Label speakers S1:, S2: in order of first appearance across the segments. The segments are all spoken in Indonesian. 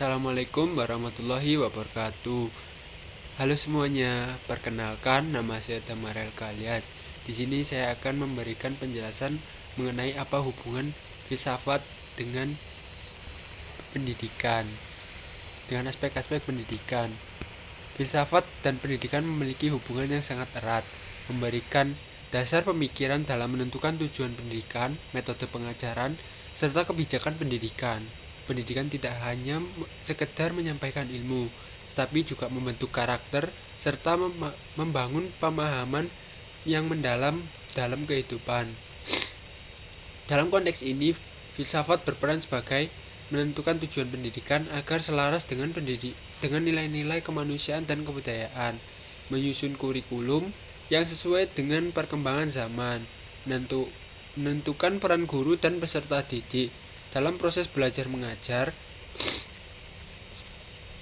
S1: Assalamualaikum warahmatullahi wabarakatuh. Halo semuanya, perkenalkan nama saya Tamarel Kalias. Di sini saya akan memberikan penjelasan mengenai apa hubungan filsafat dengan pendidikan, dengan aspek-aspek pendidikan. Filsafat dan pendidikan memiliki hubungan yang sangat erat, memberikan dasar pemikiran dalam menentukan tujuan pendidikan, metode pengajaran, serta kebijakan pendidikan. Pendidikan tidak hanya sekedar menyampaikan ilmu, tetapi juga membentuk karakter serta membangun pemahaman yang mendalam dalam kehidupan. Dalam konteks ini, filsafat berperan sebagai menentukan tujuan pendidikan agar selaras dengan nilai-nilai kemanusiaan dan kebudayaan, menyusun kurikulum yang sesuai dengan perkembangan zaman, menentukan peran guru dan peserta didik dalam proses belajar mengajar,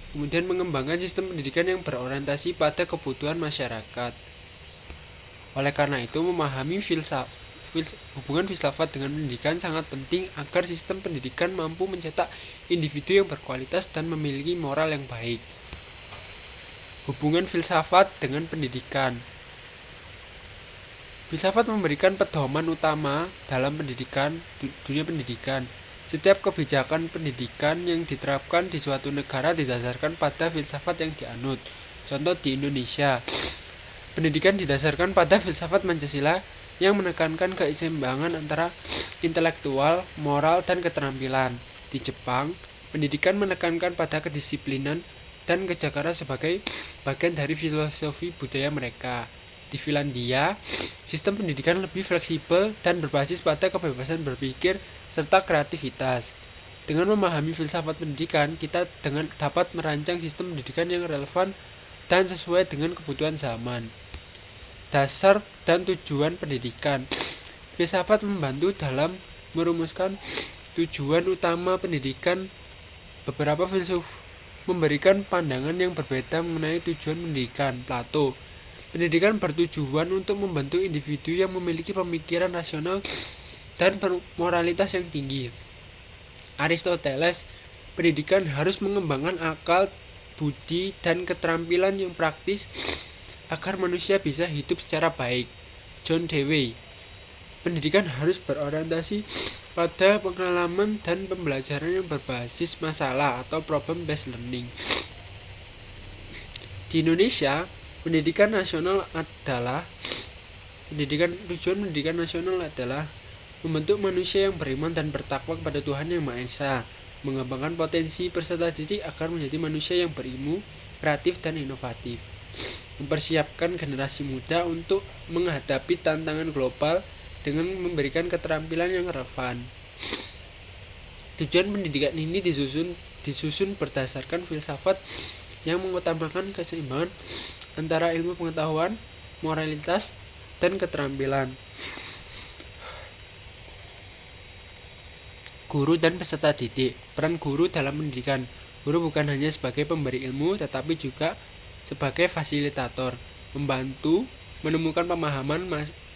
S1: kemudian mengembangkan sistem pendidikan yang berorientasi pada kebutuhan masyarakat. Oleh karena itu, memahami hubungan filsafat dengan pendidikan sangat penting agar sistem pendidikan mampu mencetak individu yang berkualitas dan memiliki moral yang baik. Hubungan filsafat dengan pendidikan. Filsafat memberikan pedoman utama dalam dunia pendidikan. Setiap kebijakan pendidikan yang diterapkan di suatu negara didasarkan pada filsafat yang dianut. Contoh di Indonesia, pendidikan didasarkan pada filsafat Pancasila yang menekankan keseimbangan antara intelektual, moral, dan keterampilan. Di Jepang, pendidikan menekankan pada kedisiplinan dan kerja keras sebagai bagian dari filosofi budaya mereka. Di Finlandia, sistem pendidikan lebih fleksibel dan berbasis pada kebebasan berpikir serta kreativitas. Dengan memahami filsafat pendidikan, kita dapat merancang sistem pendidikan yang relevan dan sesuai dengan kebutuhan zaman. Dasar dan tujuan pendidikan. Filsafat membantu dalam merumuskan tujuan utama pendidikan. Beberapa filsuf memberikan pandangan yang berbeda mengenai tujuan pendidikan. Plato, pendidikan bertujuan untuk membentuk individu yang memiliki pemikiran rasional dan moralitas yang tinggi. Aristoteles, pendidikan harus mengembangkan akal, budi, dan keterampilan yang praktis agar manusia bisa hidup secara baik. John Dewey, pendidikan harus berorientasi pada pengalaman dan pembelajaran yang berbasis masalah atau problem-based learning. Di Indonesia, tujuan pendidikan nasional adalah membentuk manusia yang beriman dan bertakwa kepada Tuhan Yang Maha Esa, mengembangkan potensi peserta didik agar menjadi manusia yang berilmu, kreatif, dan inovatif, mempersiapkan generasi muda untuk menghadapi tantangan global dengan memberikan keterampilan yang relevan. Tujuan pendidikan ini disusun berdasarkan filsafat yang mengutamakan keseimbangan antara ilmu pengetahuan, moralitas, dan keterampilan. Guru dan peserta didik. Peran guru dalam pendidikan. Guru bukan hanya sebagai pemberi ilmu, tetapi juga sebagai fasilitator, membantu menemukan pemahaman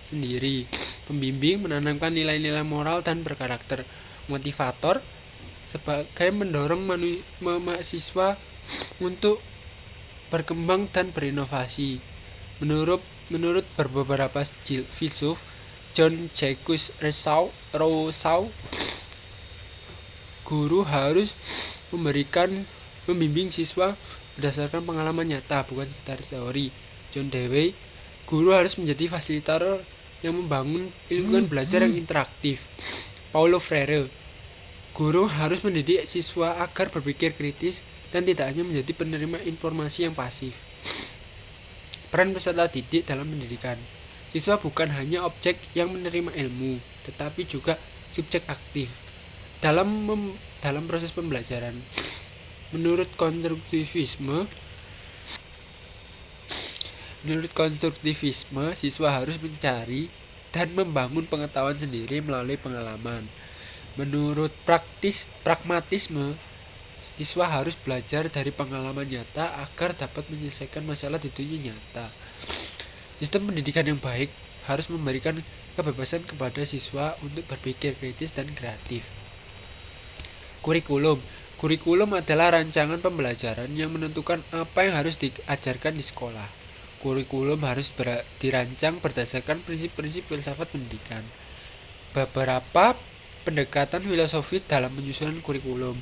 S1: sendiri, pembimbing, menanamkan nilai-nilai moral dan berkarakter, motivator, sebagai mendorong mahasiswa untuk berkembang dan berinovasi. Menurut beberapa filsuf, John Jacques Rousseau, guru harus membimbing siswa berdasarkan pengalaman nyata, bukan sekedar teori. John Dewey, guru harus menjadi fasilitator yang membangun lingkungan belajar yang interaktif. Paulo Freire, guru harus mendidik siswa agar berpikir kritis dan tidak hanya menjadi penerima informasi yang pasif. Peran peserta didik dalam pendidikan. Siswa bukan hanya objek yang menerima ilmu, tetapi juga subjek aktif dalam proses pembelajaran. Menurut konstruktivisme, siswa harus mencari dan membangun pengetahuan sendiri melalui pengalaman. Menurut pragmatisme, siswa harus belajar dari pengalaman nyata agar dapat menyelesaikan masalah di dunia nyata. Sistem pendidikan yang baik harus memberikan kebebasan kepada siswa untuk berpikir kritis dan kreatif. Kurikulum Kurikulum adalah rancangan pembelajaran yang menentukan apa yang harus diajarkan di sekolah. Kurikulum harus dirancang berdasarkan prinsip-prinsip filsafat pendidikan. Beberapa pendekatan filosofis dalam penyusunan kurikulum,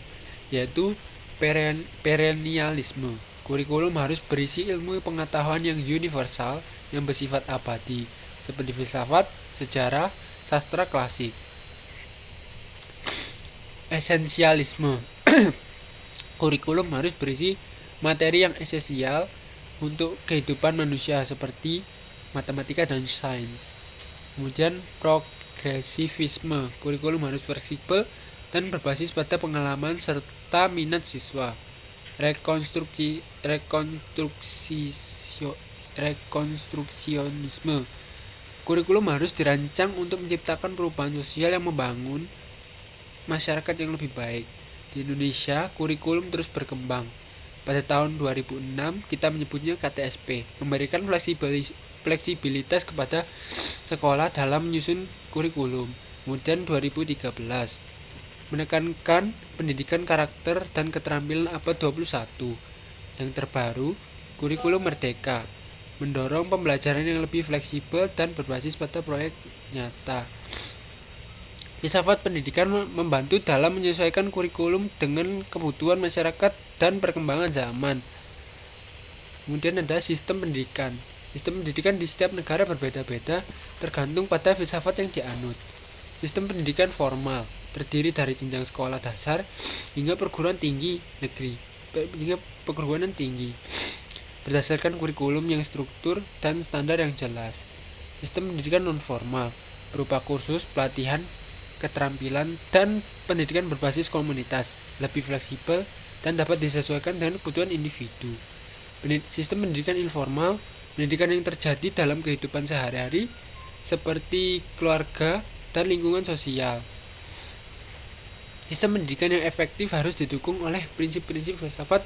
S1: yaitu perennialisme. Kurikulum harus berisi ilmu pengetahuan yang universal yang bersifat abadi, seperti filsafat, sejarah, sastra klasik. Esensialisme. Kurikulum harus berisi materi yang esensial untuk kehidupan manusia seperti matematika dan sains. Kemudian progresivisme. Kurikulum harus fleksibel dan berbasis pada pengalaman serta minat siswa. Rekonstruksionisme. Kurikulum harus dirancang untuk menciptakan perubahan sosial yang membangun masyarakat yang lebih baik. Di Indonesia, kurikulum terus berkembang. Pada tahun 2006, kita menyebutnya KTSP, memberikan fleksibilitas kepada sekolah dalam menyusun kurikulum. Kemudian 2013, menekankan pendidikan karakter dan keterampilan abad 21. Yang terbaru, kurikulum merdeka, mendorong pembelajaran yang lebih fleksibel dan berbasis pada proyek nyata. Filsafat pendidikan membantu dalam menyesuaikan kurikulum dengan kebutuhan masyarakat dan perkembangan zaman. Kemudian ada sistem pendidikan. Sistem pendidikan di setiap negara berbeda-beda tergantung pada filsafat yang dianut. Sistem pendidikan formal terdiri dari jenjang sekolah dasar hingga perguruan tinggi negeri, perguruan tinggi, berdasarkan kurikulum yang struktur dan standar yang jelas. Sistem pendidikan non formal berupa kursus, pelatihan, keterampilan, dan pendidikan berbasis komunitas, lebih fleksibel dan dapat disesuaikan dengan kebutuhan individu. Sistem pendidikan informal, pendidikan yang terjadi dalam kehidupan sehari-hari seperti keluarga dan lingkungan sosial. Sistem pendidikan yang efektif harus didukung oleh prinsip-prinsip filsafat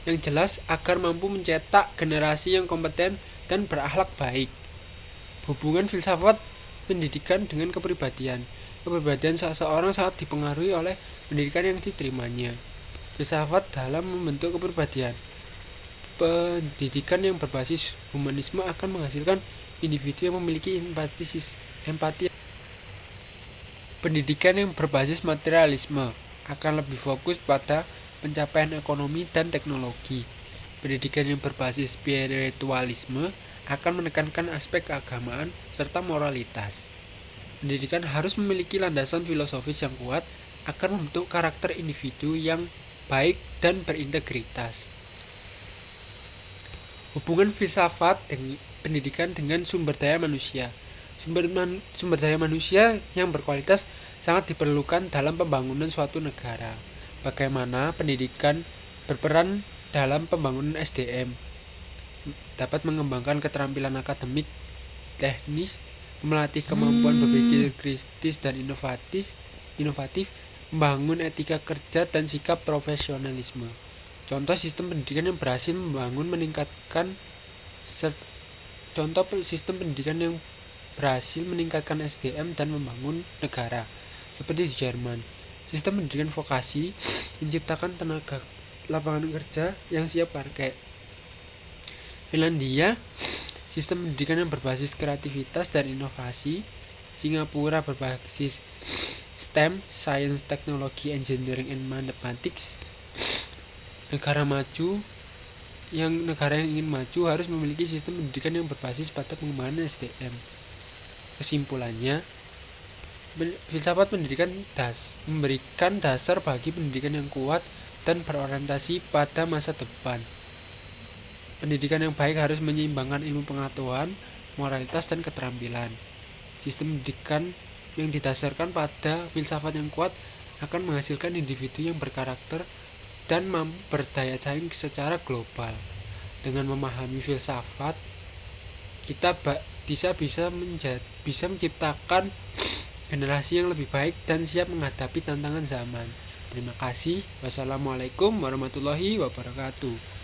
S1: yang jelas agar mampu mencetak generasi yang kompeten dan berakhlak baik. Hubungan filsafat pendidikan dengan kepribadian. Kepribadian seseorang sangat dipengaruhi oleh pendidikan yang diterimanya. Filsafat dalam membentuk kepribadian. Pendidikan yang berbasis humanisme akan menghasilkan individu yang memiliki empati. Pendidikan yang berbasis materialisme akan lebih fokus pada pencapaian ekonomi dan teknologi. Pendidikan yang berbasis spiritualisme akan menekankan aspek keagamaan serta moralitas. Pendidikan harus memiliki landasan filosofis yang kuat agar membentuk karakter individu yang baik dan berintegritas. Hubungan filsafat pendidikan dengan sumber daya manusia. Sumber daya manusia yang berkualitas sangat diperlukan dalam pembangunan suatu negara. Bagaimana pendidikan berperan dalam pembangunan SDM, dapat mengembangkan keterampilan akademik, teknis, melatih kemampuan berpikir kritis dan inovatif, membangun etika kerja dan sikap profesionalisme. Contoh sistem pendidikan yang berhasil meningkatkan SDM dan membangun negara, seperti di Jerman. Sistem pendidikan vokasi menciptakan tenaga lapangan kerja yang siap pakai. Finlandia, sistem pendidikan yang berbasis kreativitas dan inovasi. Singapura berbasis STEM, Science, Technology, Engineering, and Mathematics. Negara yang ingin maju harus memiliki sistem pendidikan yang berbasis pada pengembangan SDM. Kesimpulannya, filsafat pendidikan memberikan dasar bagi pendidikan yang kuat dan berorientasi pada masa depan. Pendidikan yang baik harus menyeimbangkan ilmu pengetahuan, moralitas, dan keterampilan. Sistem pendidikan yang didasarkan pada filsafat yang kuat akan menghasilkan individu yang berkarakter dan mampu berdaya saing secara global. Dengan memahami filsafat, kita bisa menciptakan generasi yang lebih baik dan siap menghadapi tantangan zaman. Terima kasih. Wassalamualaikum warahmatullahi wabarakatuh.